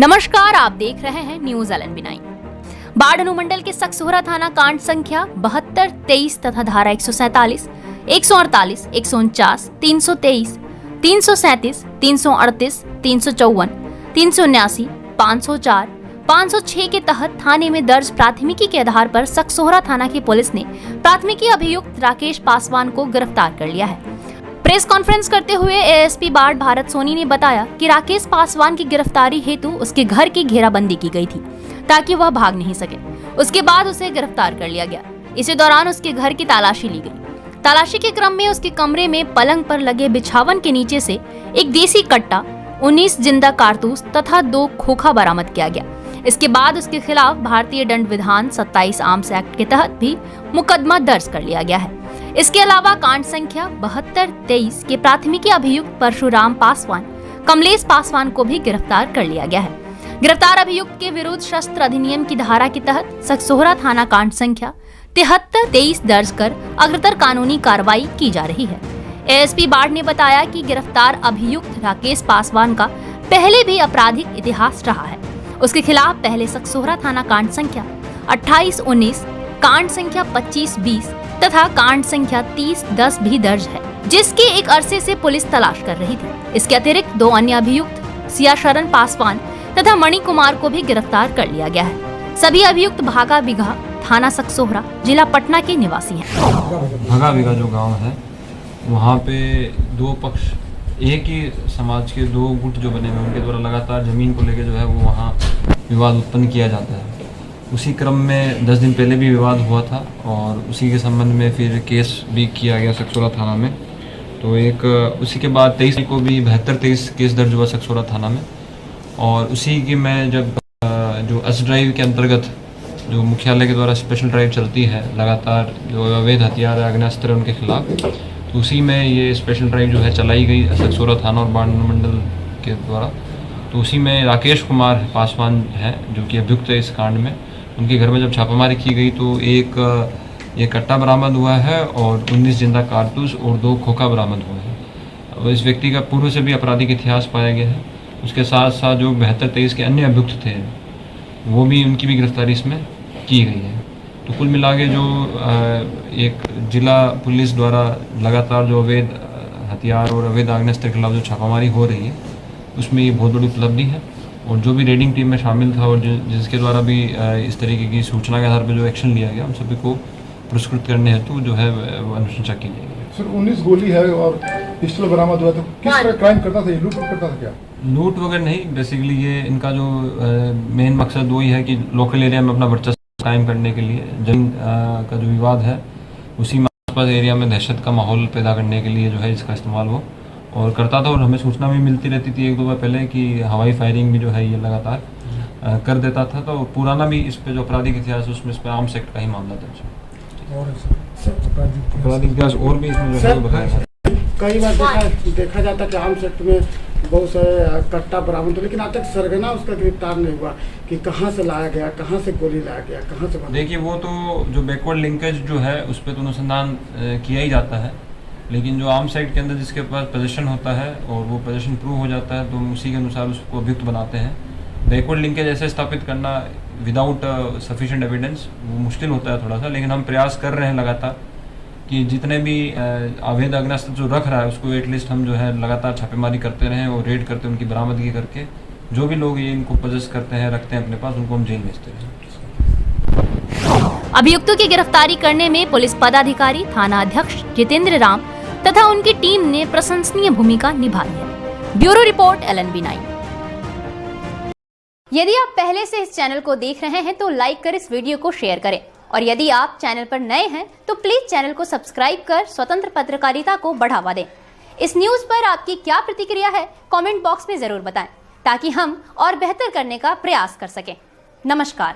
नमस्कार, आप देख रहे हैं न्यूज LNB9। बाढ़ अनुमंडल के सकसोहरा थाना कांड संख्या 72, 23 तथा धारा 147, 148, 149, 323, 337, 338, 354, 379, 504, 506 के तहत थाने में दर्ज प्राथमिकी के आधार पर सकसोहरा थाना की पुलिस ने प्राथमिकी अभियुक्त राकेश पासवान को गिरफ्तार कर लिया है। प्रेस कॉन्फ्रेंस करते हुए ASP बाढ़ भारत सोनी ने बताया कि राकेश पासवान की गिरफ्तारी हेतु उसके घर की घेराबंदी की गई थी ताकि वह भाग नहीं सके। उसके बाद उसे गिरफ्तार कर लिया गया। इसी दौरान उसके घर की तलाशी ली गई। तलाशी के क्रम में उसके कमरे में पलंग पर लगे बिछावन के नीचे से एक देसी कट्टा, 19 जिंदा कारतूस तथा 2 खोखा बरामद किया गया। इसके बाद उसके खिलाफ भारतीय दंड विधान 27 आर्म्स एक्ट के तहत भी मुकदमा दर्ज कर लिया गया है। इसके अलावा कांड संख्या 72, 23 के प्राथमिकी अभियुक्त परशुराम पासवान, कमलेश पासवान को भी गिरफ्तार कर लिया गया है। गिरफ्तार अभियुक्त के विरुद्ध शस्त्र अधिनियम की धारा के तहत सकसोहरा थाना कांड संख्या 73, 23 दर्ज कर अग्रतर कानूनी कार्रवाई की जा रही है। ASP बाढ़ ने बताया कि गिरफ्तार अभियुक्त राकेश पासवान का पहले भी आपराधिक इतिहास रहा है। उसके खिलाफ पहले सकसोहरा थाना कांड संख्या 28, 19, कांड संख्या 25, 20 तथा कांड संख्या 30, 10 भी दर्ज है, जिसके एक अरसे से पुलिस तलाश कर रही थी। इसके अतिरिक्त 2 अन्य अभियुक्त सियाशरण पासवान तथा मणि कुमार को भी गिरफ्तार कर लिया गया है। सभी अभियुक्त भागा बिघा, थाना सकसोहरा, जिला पटना के निवासी हैं। भागा बिघा जो गांव है, वहाँ पे 2 पक्ष, एक ही समाज के 2 गुट जो बने हुए, उनके द्वारा लगातार जमीन को लेकर जो है वो वहाँ विवाद उत्पन्न किया जाता है। उसी क्रम में 10 दिन पहले भी विवाद हुआ था और उसी के संबंध में फिर केस भी किया गया सकसोहरा थाना में। तो एक उसी के बाद 23 को भी 72, 23 केस दर्ज हुआ सकसोहरा थाना में। और उसी की मैं जब जो एस ड्राइव के अंतर्गत जो मुख्यालय के द्वारा स्पेशल ड्राइव चलती है लगातार, जो अवैध हथियार आग्नेयास्त्र उनके खिलाफ, तो उसी में ये स्पेशल ड्राइव जो है चलाई गई सकसोहरा थाना और बाढ़ अनुमंडल के द्वारा। तो उसी में राकेश कुमार पासवान है जो कि अभियुक्त है इस कांड में। उनके घर में जब छापामारी की गई तो एक कट्टा बरामद हुआ है और 19 जिंदा कारतूस और 2 खोखा बरामद हुए हैं। इस व्यक्ति का पूर्व से भी आपराधिक इतिहास पाया गया है। उसके साथ साथ जो 72, 23 के अन्य अभियुक्त थे, वो भी, उनकी भी गिरफ्तारी इसमें की गई है। तो कुल मिला के जो एक जिला पुलिस द्वारा लगातार जो अवैध हथियार और अवैध आग्नेयास्त्र के खिलाफ जो छापामारी हो रही है, उसमें ये बहुत बड़ी उपलब्धि है। और जो भी रेडिंग टीम में शामिल था और जिसके द्वारा भी इस तरीके की सूचना के आधार पर जो एक्शन लिया गया, उन सभी को पुरस्कृत करने हेतु जो है वो अनुशंसा की जाएगी। सर 19 गोली है और पिस्टल बरामद हुआ, तो किस तरह क्राइम करता था? ये लूट करता था क्या? लूट वगैरह नहीं, बेसिकली ये इनका जो मेन मकसद वही है कि लोकल एरिया में अपना वर्चस्व कायम करने के लिए जमीन का जो विवाद है उसी में आसपास एरिया में दहशत का माहौल पैदा करने के लिए जो है इसका इस्तेमाल वो और करता था। और हमें सूचना भी मिलती रहती थी 1-2 बार पहले कि हवाई फायरिंग भी जो है ये लगातार कर देता था। तो पुराना भी इस पे जो आपराधिक इतिहास है उसमें इस पर आर्म्स एक्ट का ही मामला दर्ज है। और आपराधिक इतिहास और भी इसमें जो है बताया। कई बार देखा जाता है कि आर्म्स एक्ट में बहुत सारे कट्टा बरामद हो, लेकिन आज तक सरगना उसका गिरफ्तार नहीं हुआ कि कहाँ से लाया गया, कहाँ से गोली लाया गया, कहाँ से। देखिए, वो तो जो बैकवर्ड लिंकेज जो है उस पर तो अनुसंधान किया ही जाता है, लेकिन जो आर्म्स एक्ट के अंदर जिसके पास पोजेशन होता है और वो पोजेशन प्रूव हो जाता है तो हम उसी के अनुसार उसको अभियुक्त बनाते हैं। बैकवर्ड लिंकेज ऐसे स्थापित करना विदाउट सफिशिएंट एविडेंस वो मुश्किल होता है थोड़ा सा, लेकिन हम प्रयास कर रहे हैं लगातार कि जितने भी अवैध आग्नेयास्त्र जो रख रहा है उसको एटलीस्ट हम जो है लगातार छापेमारी करते रहें और रेड करते हैं, उनकी बरामदगी करके जो भी लोग ये इनको पोजेस करते हैं, रखते हैं अपने पास, उनको हम जेल भेजते हैं। अभियुक्तों की गिरफ्तारी करने में पुलिस पदाधिकारी, थाना अध्यक्ष जितेंद्र राम तथा उनकी टीम ने प्रशंसनीय भूमिका निभाई है। Bureau report LNB9। यदि आप पहले से इस चैनल को देख रहे हैं तो लाइक कर इस वीडियो को शेयर करें, और यदि आप चैनल पर नए हैं तो प्लीज चैनल को सब्सक्राइब कर स्वतंत्र पत्रकारिता को बढ़ावा दें। इस न्यूज पर आपकी क्या प्रतिक्रिया है, कमेंट बॉक्स में जरूर बताएं ताकि हम और बेहतर करने का प्रयास कर सकें। नमस्कार।